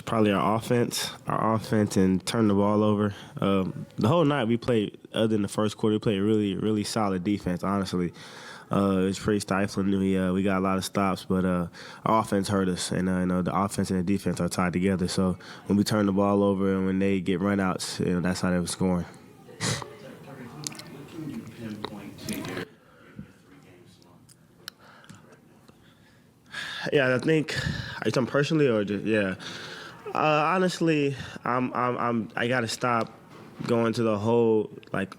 Probably our offense. Our offense and turn the ball over. The whole night we played, other than the first quarter, we played really, really solid defense, honestly. It was pretty stifling. We got a lot of stops, but our offense hurt us. And, the offense and the defense are tied together. So when we turn the ball over and when they get runouts, that's how they were scoring. What can you pinpoint to your 3 games slump? Yeah, I think. Are you talking personally or just yeah? Honestly, I gotta stop going to the whole like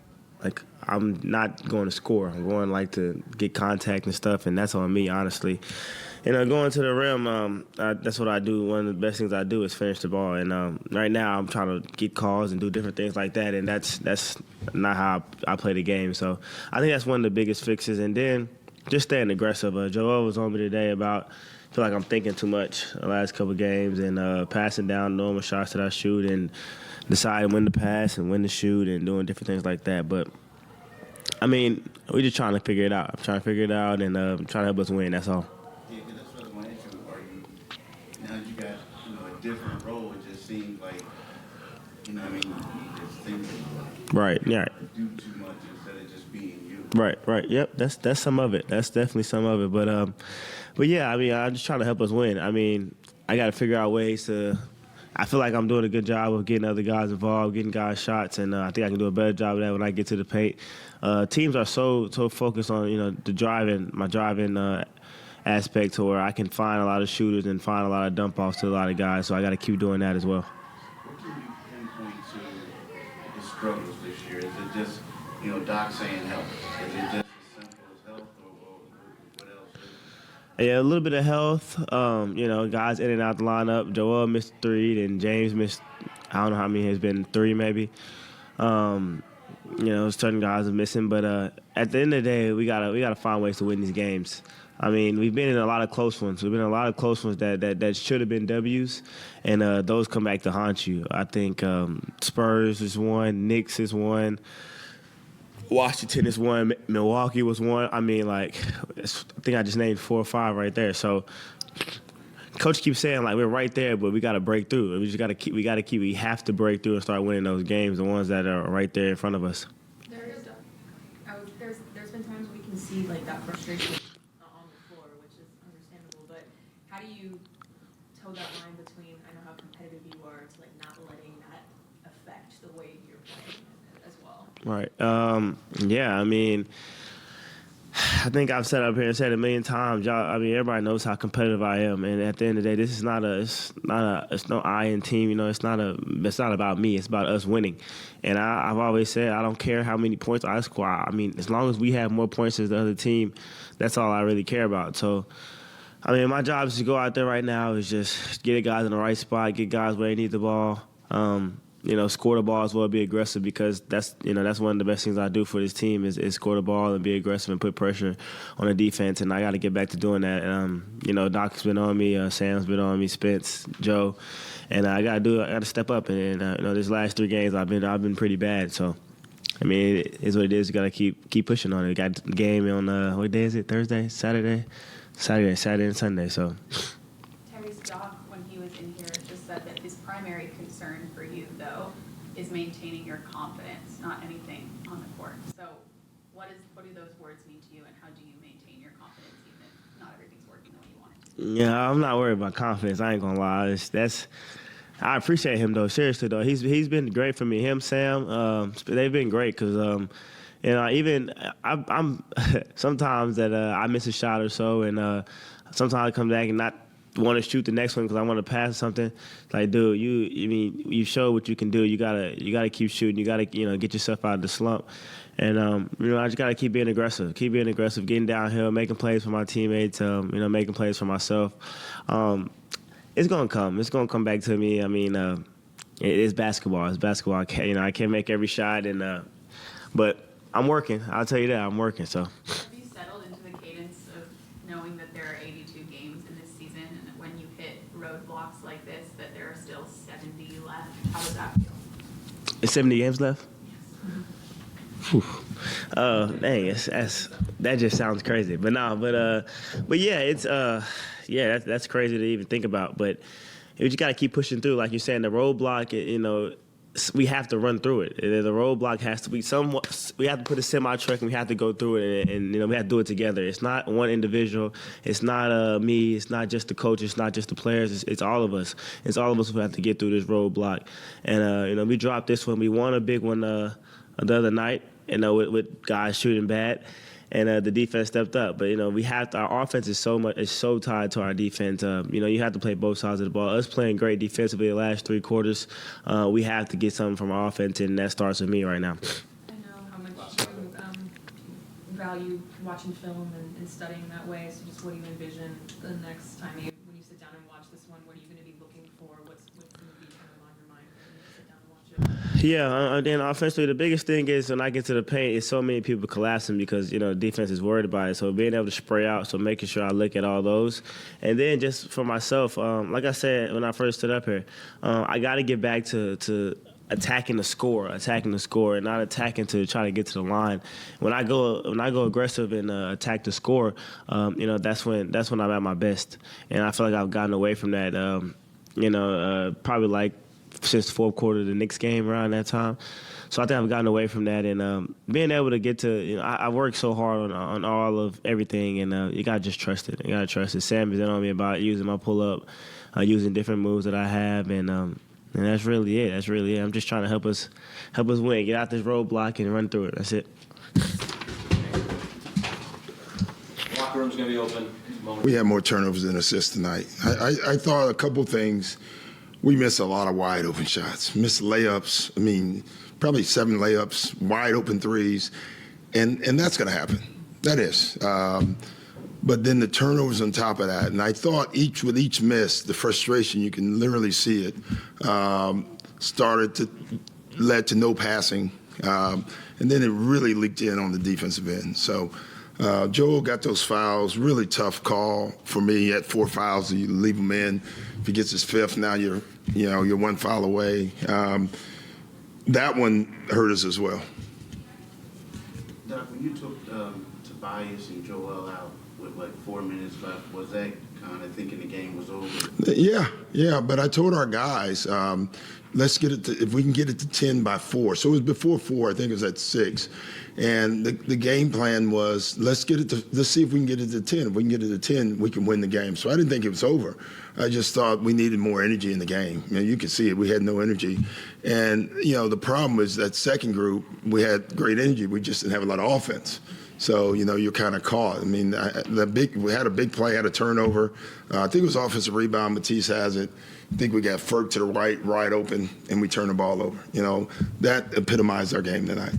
I'm not going to score. I'm going to get contact and stuff, and that's on me, honestly. Going to the rim, that's what I do. One of the best things I do is finish the ball. And right now, I'm trying to get calls and do different things like that, and that's not how I play the game. So I think that's one of the biggest fixes. And then just staying aggressive. Joel was on me today about. I feel like I'm thinking too much the last couple of games and passing down normal shots that I shoot and deciding when to pass and when to shoot and doing different things like that. But, we're just trying to figure it out. I'm trying to figure it out and trying to help us win. That's all. Yeah, because that's what I want to ask you. Are you now that you got a different role? It just seems like you just think right. Yeah. Do too much instead of just being you. Right. Yep. That's some of it. That's definitely some of it. But yeah, I'm just trying to help us win. I got to figure out ways to. I feel like I'm doing a good job of getting other guys involved, getting guys shots, and I think I can do a better job of that when I get to the paint. Teams are so focused on my driving aspect to where I can find a lot of shooters and find a lot of dump offs to a lot of guys. So I got to keep doing that as well. What can you pinpoint to the struggles this year? Is it just Doc saying help? Is it just as simple as health, or what else is it? Yeah, a little bit of health. Guys in and out the lineup. Joel missed 3, and James missed. I don't know how many has been 3 maybe. Certain guys are missing, but at the end of the day, we gotta find ways to win these games. We've been in a lot of close ones. We've been in a lot of close ones that should have been W's, and those come back to haunt you. I think Spurs is one, Knicks is one, Washington is one, Milwaukee was one. I think I just named 4 or 5 right there. So, Coach keeps saying we're right there, but we got to break through. We have to break through and start winning those games, the ones that are right there in front of us. There's been times we can see that frustration on the floor, which is understandable. But how do you toe that line between I know how competitive you are to not letting that affect the way you're playing as well? Right. I think I've said up here and said it a million times. Everybody knows how competitive I am, and at the end of the day, this is it's no I in team. It's not about me. It's about us winning. And I've always said I don't care how many points I score. As long as we have more points than the other team, that's all I really care about. So, my job is to go out there right now is just get guys in the right spot, get guys where they need the ball. Score the ball as well, be aggressive because that's one of the best things I do for this team is score the ball and be aggressive and put pressure on the defense. And I got to get back to doing that. Doc's been on me, Sam's been on me, Spence, Joe, and I got to step up. And this last 3 games I've been pretty bad. So, it is what it is. You got to keep pushing on it. We got the game on what day is it? Thursday, Saturday, and Sunday. So. Tyrese, Doc, when he was in here, just said that his primary concern for you, though, is maintaining your confidence, not anything on the court. So what do those words mean to you, and how do you maintain your confidence even if not everything's working the way you want it to? Yeah, I'm not worried about confidence. I ain't gonna lie. I appreciate him though. Seriously though, he's been great for me. Him, Sam, they've been great because I'm sometimes that I miss a shot or so, and sometimes I come back and not want to shoot the next one because I want to pass something. Dude, you show what you can do. You gotta keep shooting. You gotta get yourself out of the slump. And I just gotta keep being aggressive, getting downhill, making plays for my teammates, making plays for myself. It's gonna come. It's gonna come back to me. It is basketball. It's basketball. I can't make every shot, but I'm working. I'll tell you that I'm working. So. Have you settled into the cadence of knowing that there are 82 games in this season, and that when you hit roadblocks like this, that there are still 70 left? How does that feel? Is 70 games left? Yes. Whew. That just sounds crazy. But yeah, it's that's crazy to even think about. But you just got to keep pushing through. Like you're saying, the roadblock, we have to run through it. The roadblock has to be somewhat. We have to put a semi-truck and we have to go through it, and we have to do it together. It's not one individual. It's not me. It's not just the coach. It's not just the players. It's all of us. It's all of us who have to get through this roadblock. And we dropped this one. We won a big one the other night. With guys shooting bad. And the defense stepped up, but our offense is so tied to our defense. You have to play both sides of the ball. Us playing great defensively the last 3 quarters, we have to get something from our offense, and that starts with me right now. I know how much you value watching film and studying that way. So, just what do you envision the next time when you sit down and watch this one? What are you going to be looking for? What's going to be kind of on your mind when you sit down and watch it? Yeah, then offensively, the biggest thing is when I get to the paint, is so many people collapsing because defense is worried about it. So being able to spray out, so making sure I look at all those, and then just for myself, like I said when I first stood up here, I got to get back to attacking the score, and not attacking to try to get to the line. When I go aggressive and attack the score, that's when I'm at my best, and I feel like I've gotten away from that. Probably like since the fourth quarter of the Knicks game around that time. So I think I've gotten away from that, and being able to get to, I work so hard on all of everything, and you gotta just trust it. You gotta trust it. Sam has been on me about using my pull up, using different moves that I have, and that's really it. I'm just trying to help us win, get out this roadblock and run through it. That's it. Locker room's gonna be open. We had more turnovers than assists tonight. I thought a couple things. We missed a lot of wide open shots, missed layups. I mean, probably 7 layups, wide open threes, and that's going to happen. That is. But then the turnovers on top of that, and I thought with each miss, the frustration, you can literally see it, led to no passing, and then it really leaked in on the defensive end. So Joel got those fouls, really tough call for me. He had 4 fouls, you leave him in. If he gets his 5th, now you're 1 foul away. That one hurt us as well. Doc, when you took Tobias and Joel out with 4 minutes left, was that kind of thinking the game was over? Yeah. But I told our guys, let's get it if we can get it to 10 by 4. So it was before 4. I think it was at 6. And the game plan was let's see if we can get it to 10. If we can get it to 10, we can win the game. So I didn't think it was over. I just thought we needed more energy in the game. You could see it. We had no energy. And, the problem was that second group, we had great energy. We just didn't have a lot of offense. So, you're kind of caught. I mean, we had a big play, had a turnover. I think it was offensive rebound. Matisse has it. I think we got Ferg to the right open, and we turned the ball over. That epitomized our game tonight.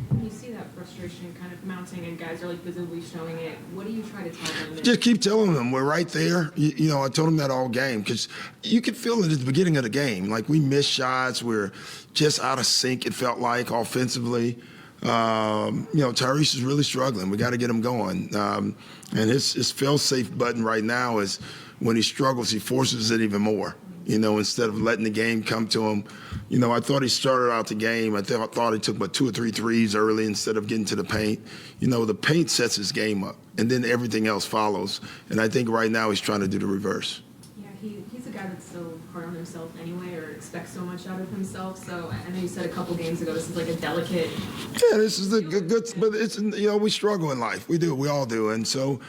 When you see that frustration kind of mounting and guys are visibly showing it, what do you try to tell them? Just keep telling them we're right there. I told them that all game because you could feel it at the beginning of the game. Like we missed shots. We're just out of sync, it felt like, offensively. Tyrese is really struggling. We got to get him going. And his fail-safe button right now is when he struggles, he forces it even more. Instead of letting the game come to him. I thought he started out the game. I thought he took about 2 or 3 threes early instead of getting to the paint. The paint sets his game up, and then everything else follows. And I think right now he's trying to do the reverse. Yeah, he's a guy that's so hard on himself anyway, or expects so much out of himself. So I know you said a couple games ago this is like a delicate. Yeah, this is a good, but it's we struggle in life. We do, we all do, and so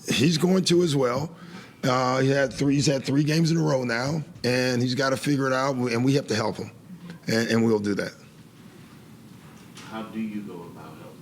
he's going to as well. He's had 3 games in a row now, and he's got to figure it out, and we have to help him, and we'll do that. How do you go about helping?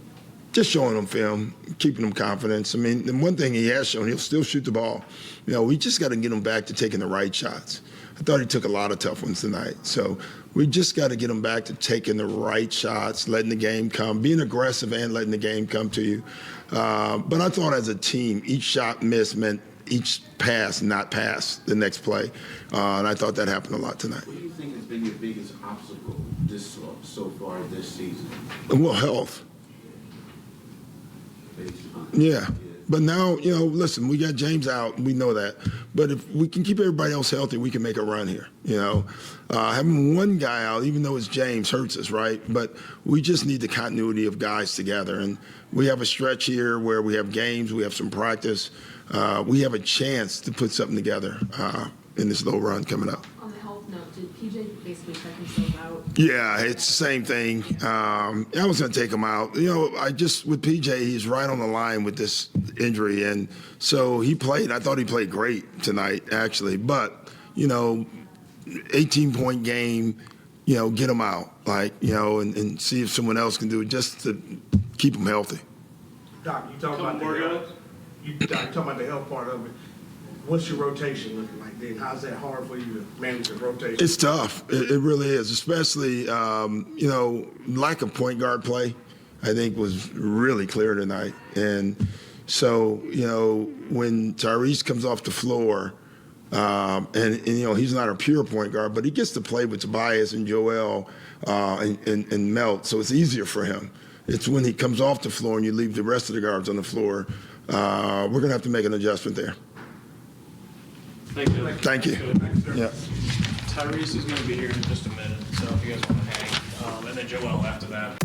Just showing him film, keeping him confidence. I mean, the one thing he has shown, he'll still shoot the ball. We just got to get him back to taking the right shots. I thought he took a lot of tough ones tonight. So we just got to get him back to taking the right shots, letting the game come, being aggressive and letting the game come to you. But I thought as a team, each shot missed meant each pass not pass the next play. And I thought that happened a lot tonight. What do you think has been your biggest obstacle so far this season? Well, health. Yeah. But now, listen, we got James out. We know that. But if we can keep everybody else healthy, we can make a run here. Having one guy out, even though it's James, hurts us, right? But we just need the continuity of guys together. And we have a stretch here where we have games, we have some practice. We have a chance to put something together. in this little run coming up. On the health note, did PJ basically check himself out? Yeah, it's the same thing. I was going to take him out. With PJ, he's right on the line with this injury. And so he played. I thought he played great tonight, actually. But, 18-point game, get him out, and see if someone else can do it just to keep him healthy. Doc, you talking about the health? Doc, you talking about the health part of it. What's your rotation looking like then? How's that hard for you to manage the rotation? It's tough. It really is, especially, lack of point guard play, I think, was really clear tonight. And so, when Tyrese comes off the floor, he's not a pure point guard, but he gets to play with Tobias and Joel and Melt, so it's easier for him. It's when he comes off the floor and you leave the rest of the guards on the floor, we're going to have to make an adjustment there. Thank you. Thank you. Yeah. Tyrese is going to be here in just a minute, so if you guys want to hang. And then Joel after that.